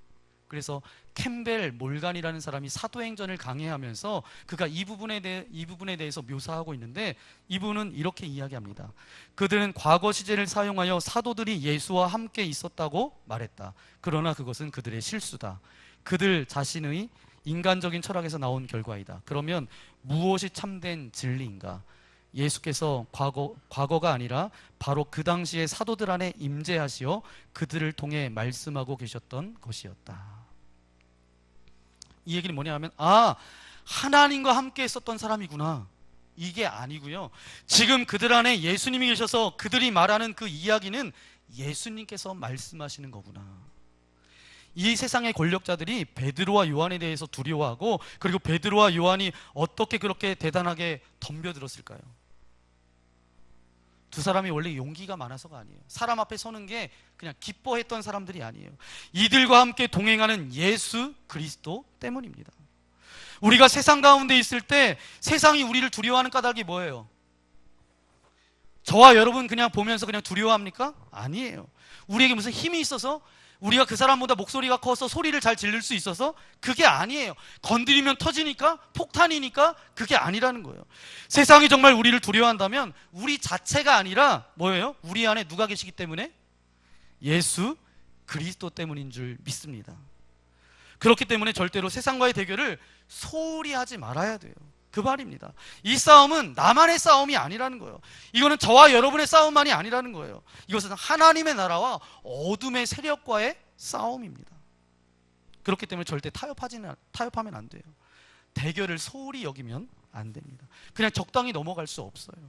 그래서 캠벨 몰간이라는 사람이 사도행전을 강해하면서 그가 이 부분에 대해서 묘사하고 있는데, 이분은 이렇게 이야기합니다. 그들은 과거 시제를 사용하여 사도들이 예수와 함께 있었다고 말했다. 그러나 그것은 그들의 실수다. 그들 자신의 인간적인 철학에서 나온 결과이다. 그러면 무엇이 참된 진리인가? 예수께서 과거가 아니라 바로 그 당시에 사도들 안에 임재하시어 그들을 통해 말씀하고 계셨던 것이었다. 이 얘기는 뭐냐 하면, 하나님과 함께 있었던 사람이구나, 이게 아니고요. 지금 그들 안에 예수님이 계셔서 그들이 말하는 그 이야기는 예수님께서 말씀하시는 거구나. 이 세상의 권력자들이 베드로와 요한에 대해서 두려워하고, 그리고 베드로와 요한이 어떻게 그렇게 대단하게 덤벼들었을까요? 두 사람이 원래 용기가 많아서가 아니에요. 사람 앞에 서는 게 그냥 기뻐했던 사람들이 아니에요. 이들과 함께 동행하는 예수 그리스도 때문입니다. 우리가 세상 가운데 있을 때 세상이 우리를 두려워하는 까닭이 뭐예요? 저와 여러분 그냥 보면서 그냥 두려워합니까? 아니에요. 우리에게 무슨 힘이 있어서, 우리가 그 사람보다 목소리가 커서 소리를 잘 지를 수 있어서, 그게 아니에요. 건드리면 터지니까, 폭탄이니까, 그게 아니라는 거예요. 세상이 정말 우리를 두려워한다면 우리 자체가 아니라 뭐예요? 우리 안에 누가 계시기 때문에? 예수 그리스도 때문인 줄 믿습니다. 그렇기 때문에 절대로 세상과의 대결을 소홀히 하지 말아야 돼요. 그 말입니다. 이 싸움은 나만의 싸움이 아니라는 거예요. 이거는 저와 여러분의 싸움만이 아니라는 거예요. 이것은 하나님의 나라와 어둠의 세력과의 싸움입니다. 그렇기 때문에 절대 타협하면 안 돼요. 대결을 소홀히 여기면 안 됩니다. 그냥 적당히 넘어갈 수 없어요.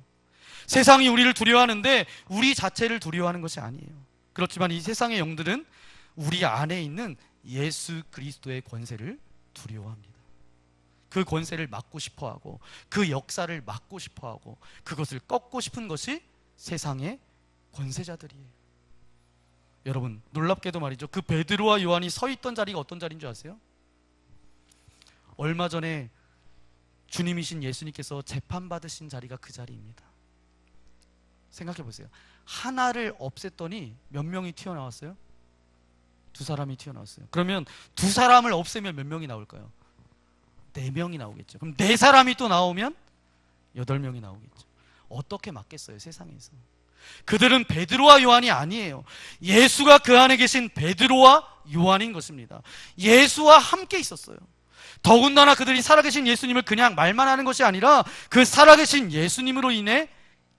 세상이 우리를 두려워하는데 우리 자체를 두려워하는 것이 아니에요. 그렇지만 이 세상의 영들은 우리 안에 있는 예수 그리스도의 권세를 두려워합니다. 그 권세를 막고 싶어하고, 그 역사를 막고 싶어하고, 그것을 꺾고 싶은 것이 세상의 권세자들이에요. 여러분, 놀랍게도 말이죠, 그 베드로와 요한이 서 있던 자리가 어떤 자리인 줄 아세요? 얼마 전에 주님이신 예수님께서 재판받으신 자리가 그 자리입니다. 생각해 보세요. 하나를 없앴더니 몇 명이 튀어나왔어요? 두 사람이 튀어나왔어요. 그러면 두 사람을 없애면 몇 명이 나올까요? 4명이 나오겠죠. 그럼 4사람이 또 나오면 8명이 나오겠죠. 어떻게 막겠어요, 세상에서? 그들은 베드로와 요한이 아니에요. 예수가 그 안에 계신 베드로와 요한인 것입니다. 예수와 함께 있었어요. 더군다나 그들이 살아계신 예수님을 그냥 말만 하는 것이 아니라 그 살아계신 예수님으로 인해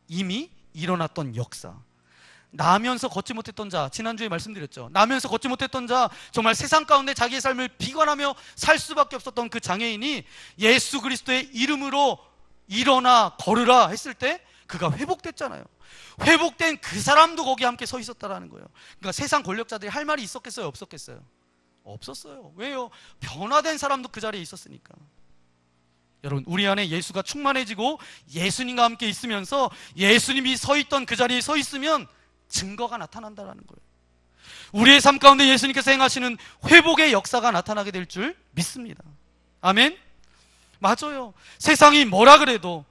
이미 일어났던 역사. 나면서 걷지 못했던 자, 지난주에 말씀드렸죠. 나면서 걷지 못했던 자, 정말 세상 가운데 자기의 삶을 비관하며 살 수밖에 없었던 그 장애인이 예수 그리스도의 이름으로 일어나 걸으라 했을 때 그가 회복됐잖아요. 회복된 그 사람도 거기 함께 서 있었다라는 거예요. 그러니까 세상 권력자들이 할 말이 있었겠어요, 없었겠어요? 없었어요. 왜요? 변화된 사람도 그 자리에 있었으니까. 여러분, 우리 안에 예수가 충만해지고 예수님과 함께 있으면서 예수님이 서 있던 그 자리에 서 있으면 증거가 나타난다는 거예요. 우리의 삶 가운데 예수님께서 행하시는 회복의 역사가 나타나게 될 줄 믿습니다. 아멘? 맞아요. 세상이 뭐라 그래도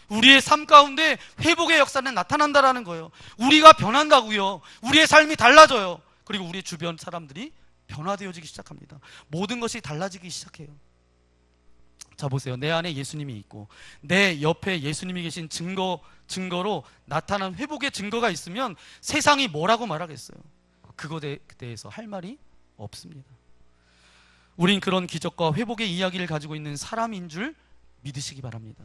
우리의 삶 가운데 회복의 역사는 나타난다는 거예요. 우리가 변한다고요. 우리의 삶이 달라져요. 그리고 우리 주변 사람들이 변화되어지기 시작합니다. 모든 것이 달라지기 시작해요. 자, 보세요. 내 안에 예수님이 있고 내 옆에 예수님이 계신 증거로 나타난 회복의 증거가 있으면 세상이 뭐라고 말하겠어요? 그거에 대해서 할 말이 없습니다. 우린 그런 기적과 회복의 이야기를 가지고 있는 사람인 줄 믿으시기 바랍니다.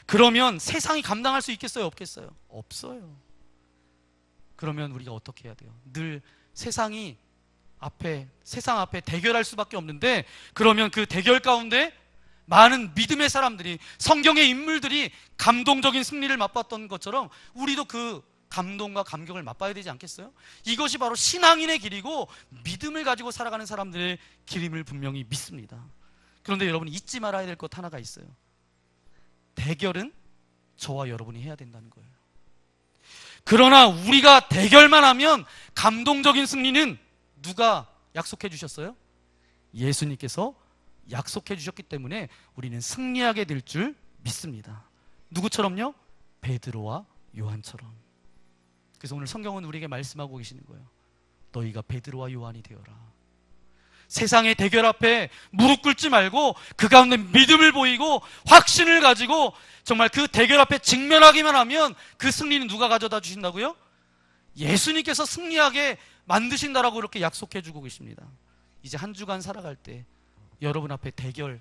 그러면 세상이 감당할 수 있겠어요? 없겠어요? 없어요. 그러면 우리가 어떻게 해야 돼요? 늘 세상 앞에 대결할 수밖에 없는데, 그러면 그 대결 가운데 많은 믿음의 사람들이, 성경의 인물들이 감동적인 승리를 맛봤던 것처럼 우리도 그 감동과 감격을 맛봐야 되지 않겠어요? 이것이 바로 신앙인의 길이고 믿음을 가지고 살아가는 사람들의 길임을 분명히 믿습니다. 그런데 여러분이 잊지 말아야 될 것 하나가 있어요. 대결은 저와 여러분이 해야 된다는 거예요. 그러나 우리가 대결만 하면 감동적인 승리는 누가 약속해 주셨어요? 예수님께서 약속해 주셨기 때문에 우리는 승리하게 될 줄 믿습니다. 누구처럼요? 베드로와 요한처럼. 그래서 오늘 성경은 우리에게 말씀하고 계시는 거예요. 너희가 베드로와 요한이 되어라. 세상의 대결 앞에 무릎 꿇지 말고 그 가운데 믿음을 보이고 확신을 가지고 정말 그 대결 앞에 직면하기만 하면 그 승리는 누가 가져다 주신다고요? 예수님께서 승리하게 만드신다라고 그렇게 약속해 주고 계십니다. 이제 한 주간 살아갈 때 여러분 앞에 대결,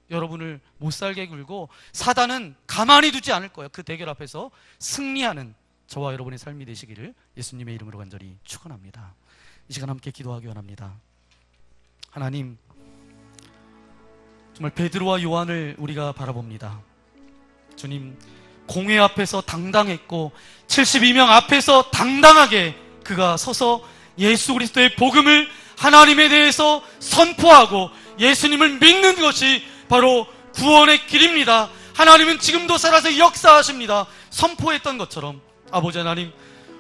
여러분을 못 살게 굴고 사단은 가만히 두지 않을 거예요. 그 대결 앞에서 승리하는 저와 여러분의 삶이 되시기를 예수님의 이름으로 간절히 축원합니다. 이 시간 함께 기도하기 원합니다. 하나님, 정말 베드로와 요한을 우리가 바라봅니다. 주님, 공회 앞에서 당당했고 72명 앞에서 당당하게 그가 서서 예수 그리스도의 복음을 하나님에 대해서 선포하고 예수님을 믿는 것이 바로 구원의 길입니다. 하나님은 지금도 살아서 역사하십니다. 선포했던 것처럼 아버지 하나님,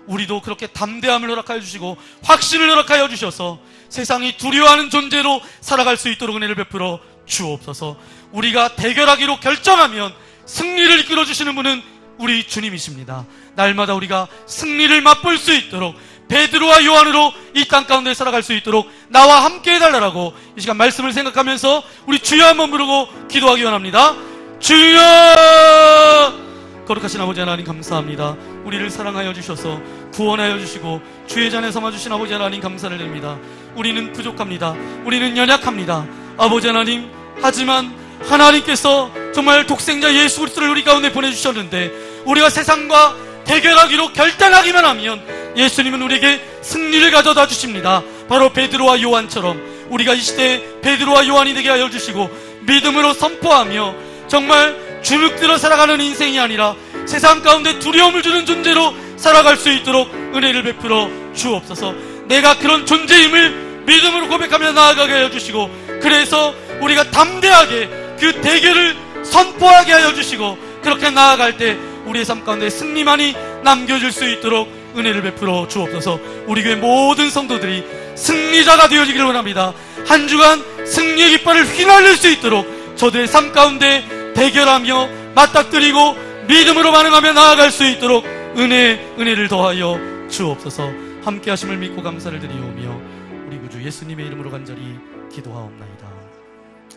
우리도 그렇게 담대함을 허락하여 주시고 확신을 허락하여 주셔서 세상이 두려워하는 존재로 살아갈 수 있도록 은혜를 베풀어 주옵소서. 우리가 대결하기로 결정하면 승리를 이끌어 주시는 분은 우리 주님이십니다. 날마다 우리가 승리를 맛볼 수 있도록 베드로와 요한으로 이 땅 가운데 살아갈 수 있도록 나와 함께 해달라고 이 시간 말씀을 생각하면서 우리 주여 한번 부르고 기도하기 원합니다. 주여! 거룩하신 아버지 하나님 감사합니다. 우리를 사랑하여 주셔서 구원하여 주시고 주의 잔에 삼아주신 아버지 하나님 감사를 드립니다. 우리는 부족합니다. 우리는 연약합니다. 아버지 하나님, 하지만 하나님께서 정말 독생자 예수 그리스도를 우리 가운데 보내주셨는데 우리가 세상과 대결하기로 결단하기만 하면 예수님은 우리에게 승리를 가져다 주십니다. 바로 베드로와 요한처럼 우리가 이 시대에 베드로와 요한이 되게 하여 주시고 믿음으로 선포하며 정말 주눅들어 살아가는 인생이 아니라 세상 가운데 두려움을 주는 존재로 살아갈 수 있도록 은혜를 베풀어 주옵소서. 내가 그런 존재임을 믿음으로 고백하며 나아가게 하여 주시고, 그래서 우리가 담대하게 그 대결을 선포하게 하여 주시고, 그렇게 나아갈 때 우리의 삶 가운데 승리만이 남겨질 수 있도록 은혜를 베풀어 주옵소서. 우리 교회 모든 성도들이 승리자가 되어지기를 원합니다. 한 주간 승리의 깃발을 휘날릴 수 있도록 저들의 삶 가운데 대결하며 맞닥뜨리고 믿음으로 반응하며 나아갈 수 있도록 은혜를 더하여 주옵소서. 함께 하심을 믿고 감사를 드리오며 우리 구주 예수님의 이름으로 간절히 기도하옵나이다.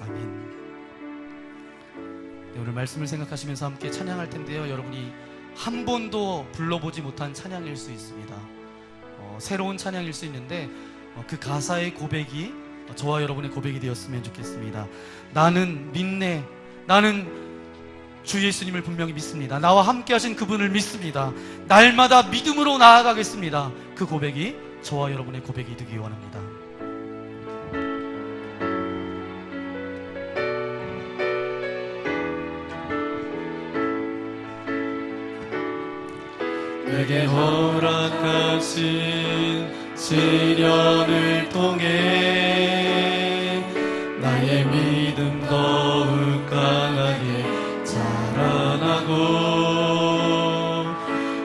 아멘. 네, 오늘 말씀을 생각하시면서 함께 찬양할 텐데요, 여러분이 한 번도 불러보지 못한 찬양일 수 있습니다. 새로운 찬양일 수 있는데 그 가사의 고백이 저와 여러분의 고백이 되었으면 좋겠습니다. 나는 믿네. 나는 주 예수님을 분명히 믿습니다. 나와 함께 하신 그분을 믿습니다. 날마다 믿음으로 나아가겠습니다. 그 고백이 저와 여러분의 고백이 되기 원합니다. 내게 허락하신 시련을 통해 나의 믿음 더욱 강하게 자라나고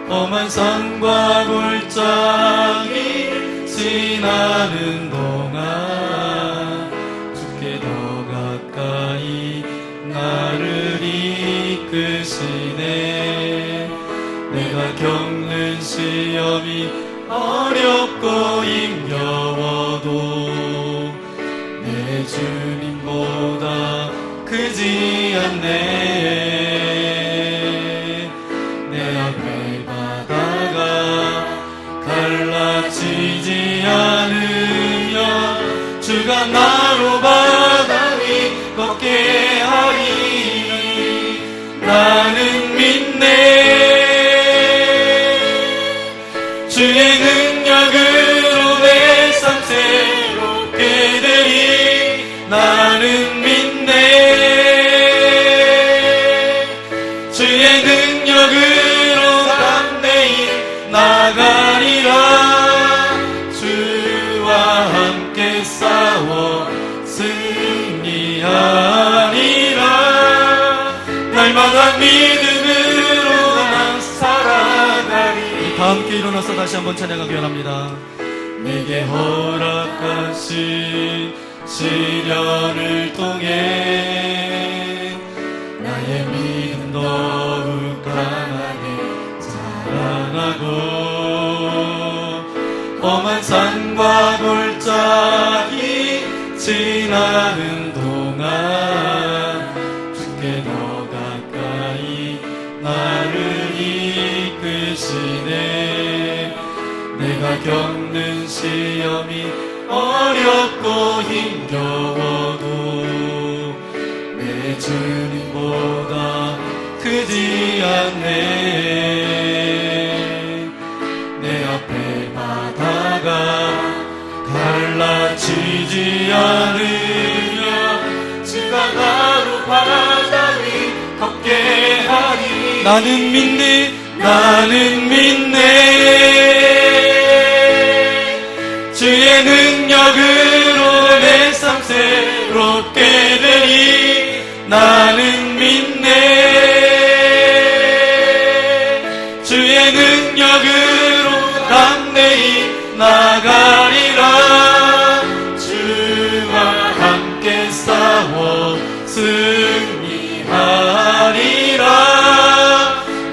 험한 산과 골짜기 지나는 동안 주께 더 가까이 나를 이끄시네. 내가 겪는 시험이 어렵고 힘들고 않네. 내 앞에 바다가 갈라지지 않으면 주가 나로 바다 위 걷게 하리니 나는 믿네. 주의 능력으로 내 삶 새롭게 되리. 나는 믿네. 주의 능력으로 담대히 나가리라. 주와 함께 싸워 승리하리라. 날마다 믿음으로 난 살아가리. 다 함께 일어나서 다시 한번 찬양하기 원합니다. 내게 허락하신 시련을 통해 나의 믿음 더욱 강하게 자라나고 험한 산과 골짜기 지나는 동안 주께 더 가까이 나를 이끄시네. 내가 겪는 시험이 어렵고 힘겨워도 내 주님보다 크지 않네. 내 앞에 바다가 갈라지지 않으면 주가 나로 바다 위 걷게 하리. 나는 믿네. 나는 믿네. 주의 능력으로 내 삶 새롭게 되리. 나는 믿네. 주의 능력으로 담대히 나가리라. 주와 함께 싸워 승리하리라.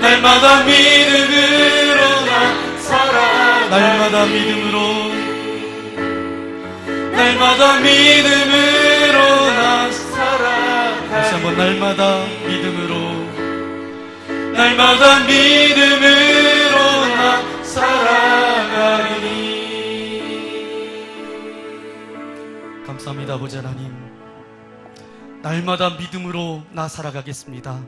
날마다 믿음으로 나 살아. 날마다 믿음으로, 날마다 믿음으로 나 살아가리. 다시 한번 날마다 믿음으로, 날마다 믿음으로 나 살아가리. 감사합니다. 아버지 하나님, 날마다 믿음으로 나 살아가겠습니다.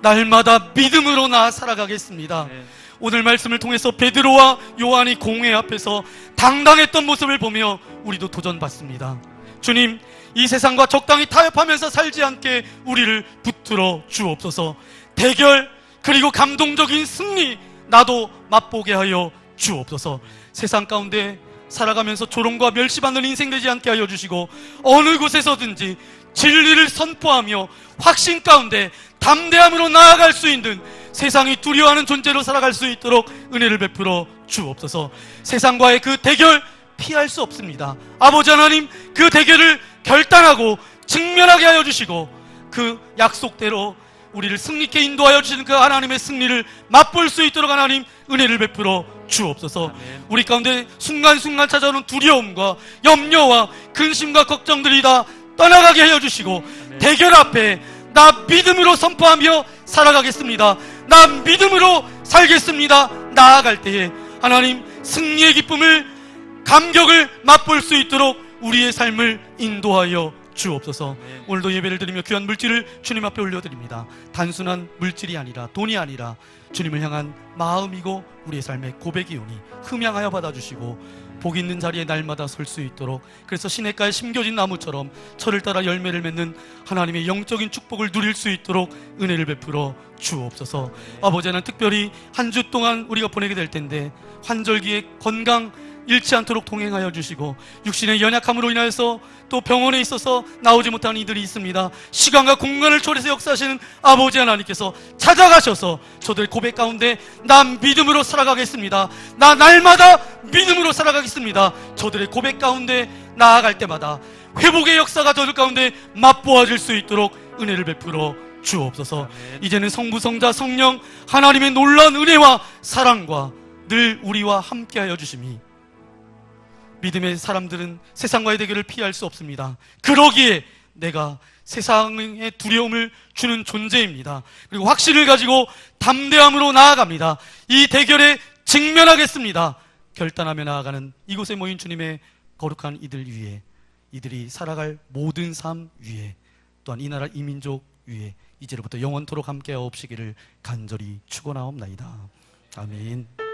날마다 믿음으로 나 살아가겠습니다. 네. 오늘 말씀을 통해서 베드로와 요한이 공회 앞에서 당당했던 모습을 보며 우리도 도전받습니다. 주님, 이 세상과 적당히 타협하면서 살지 않게 우리를 붙들어 주옵소서. 대결 그리고 감동적인 승리 나도 맛보게 하여 주옵소서. 세상 가운데 살아가면서 조롱과 멸시받는 인생 되지 않게 하여 주시고, 어느 곳에서든지 진리를 선포하며 확신 가운데 담대함으로 나아갈 수 있는 세상이 두려워하는 존재로 살아갈 수 있도록 은혜를 베풀어 주옵소서. 세상과의 그 대결 피할 수 없습니다. 아버지 하나님, 그 대결을 결단하고 직면하게 하여 주시고 그 약속대로 우리를 승리케 인도하여 주시는 그 하나님의 승리를 맛볼 수 있도록 하나님 은혜를 베풀어 주옵소서. 아멘. 우리 가운데 순간순간 찾아오는 두려움과 염려와 근심과 걱정들이 다 떠나가게 하여 주시고, 아멘. 대결 앞에 나 믿음으로 선포하며 살아가겠습니다. 나 믿음으로 살겠습니다. 나아갈 때에 하나님 승리의 기쁨을, 감격을 맛볼 수 있도록 우리의 삶을 인도하여 주옵소서. 네. 오늘도 예배를 드리며 귀한 물질을 주님 앞에 올려드립니다. 단순한 물질이 아니라, 돈이 아니라 주님을 향한 마음이고 우리의 삶의 고백이오니 흠양하여 받아주시고 복 있는 자리에 날마다 설 수 있도록, 그래서 시냇가에 심겨진 나무처럼 철을 따라 열매를 맺는 하나님의 영적인 축복을 누릴 수 있도록 은혜를 베풀어 주옵소서. 아버지 하나님, 특별히 한 주 동안 우리가 보내게 될 텐데 환절기에 건강 잃지 않도록 동행하여 주시고, 육신의 연약함으로 인하여서 또 병원에 있어서 나오지 못하는 이들이 있습니다. 시간과 공간을 초월해서 역사하시는 아버지 하나님께서 찾아가셔서 저들의 고백 가운데 나 믿음으로 살아가겠습니다, 나 날마다 믿음으로 살아가겠습니다, 저들의 고백 가운데 나아갈 때마다 회복의 역사가 저들 가운데 맛보아질 수 있도록 은혜를 베풀어 주옵소서. 아멘. 이제는 성부, 성자, 성령 하나님의 놀라운 은혜와 사랑과 늘 우리와 함께하여 주심이, 믿음의 사람들은 세상과의 대결을 피할 수 없습니다. 그러기에 내가 세상의 두려움을 주는 존재입니다. 그리고 확신을 가지고 담대함으로 나아갑니다. 이 대결에 직면하겠습니다. 결단하며 나아가는 이곳에 모인 주님의 거룩한 이들 위에, 이들이 살아갈 모든 삶 위에, 또한 이 나라 이 민족 위에 이제로부터 영원토록 함께하옵시기를 간절히 축원하옵나이다. 아멘.